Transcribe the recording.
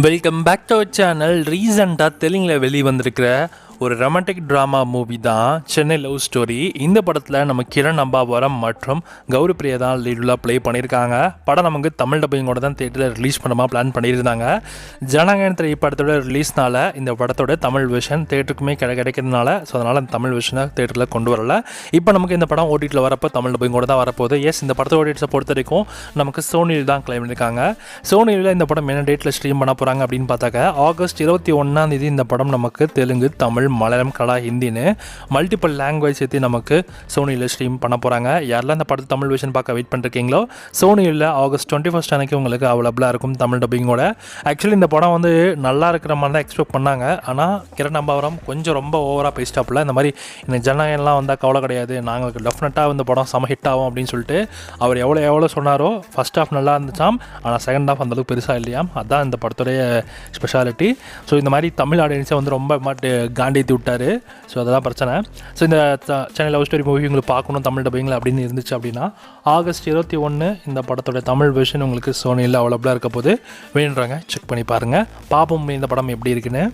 Welcome back to our channel. ரீசெண்டாக தெலுங்கில் வெளிவந்திருக்கிற ஒரு ரொமான்டிக் ட்ராமா மூவி தான் சென்னை லவ் ஸ்டோரி. இந்த படத்தில் நம்ம கிரண் அம்பாவரம் மற்றும் கௌரி பிரியா தான் லீடில் ப்ளே பண்ணியிருக்காங்க. படம் நமக்கு தமிழ் டப்பிங்கோட தான் தேட்டரில் ரிலீஸ் பண்ணமா பிளான் பண்ணியிருந்தாங்க. ஜனநாயகன் திரைப்படத்தோட ரிலீஸ்னால இந்த படத்தோட தமிழ் வெர்ஷன் தேட்டருக்குமே கிடைக்கிறதுனால அதனால் அந்த தமிழ் வெர்ஷனை தேட்டரில் கொண்டு வரல. இப்போ நமக்கு இந்த படம் ஓடிடியில் வரப்போ தமிழ் டப்பிங்கோட தான் வரப்போகுது. இந்த படத்தோட ஓடிடிஸை பொறுத்த வரைக்கும் நமக்கு சோனியில் தான் கிளைம் பண்ணியிருக்காங்க. சோனியில் இந்த படம் என்ன டேட்டில் ஸ்ட்ரீம் பண்ண போகிறாங்க அப்படின்னு பார்த்தாக்க ஆகஸ்ட் 21 இந்த படம் நமக்கு தெலுங்கு, தமிழ், மலையாளம், கன்னடா, ஹிந்தின்னு மல்டிபிள் லாங்குவேஜ் சேர்த்து நமக்கு சோனியில் ஸ்ட்ரீம் பண்ண போகிறாங்க. யாரெல்லாம் இந்த படத்தை தமிழ் வெர்ஷன் பார்க்க வெயிட் பண்ணிருக்கீங்களோ சோனியில் ஆகஸ்ட் 21 அன்னைக்கு உங்களுக்கு அவைலபிளாக இருக்கும் தமிழ் டப்பிங்கோட. ஆக்சுவலி இந்த படம் வந்து நல்லா இருக்கிற மாதிரி தான் எக்ஸ்பெக்ட் பண்ணாங்க. ஆனால் கிரண் அம்பாவரம் கொஞ்சம் ரொம்ப ஓவராக பேசிட்டாப்புல. இந்த மாதிரி இந்த ஜனநாயகம்லாம் வந்தால் கவலை கிடையாது, நாங்களுக்கு டெஃபினட்டாக இந்த படம் செம ஹிட் ஆகும் அப்படின்னு சொல்லிட்டு அவர் எவ்வளோ சொன்னாரோ. ஃபர்ஸ்ட் ஹாஃப் நல்லா இருந்துச்சாம், ஆனால் செகண்ட் ஹாஃப் அந்தளவுக்கு பெருசாக இல்லையாம். அதுதான் இந்த படத்துடைய ஸ்பெஷாலிட்டி. ஸோ இந்த மாதிரி தமிழ் ஆடியன்ஸை வந்து ரொம்ப காண்டி விட்டார். ஸோ அதெல்லாம் பிரச்சனை. ஸோ இந்த சென்னை லவ் ஸ்டோரி மூவி உங்களுக்கு பார்க்கணும் தமிழ் டப்பிங்கில் அப்படின்னு இருந்துச்சு அப்படின்னா ஆகஸ்ட் 21 இந்த படத்தோட தமிழ் வெர்ஷன் உங்களுக்கு சோனியில் அவைலபிளாக இருக்க போது வேணுறாங்க செக் பண்ணி பாருங்கள். பார்ப்போம் இந்த படம் எப்படி இருக்குன்னு.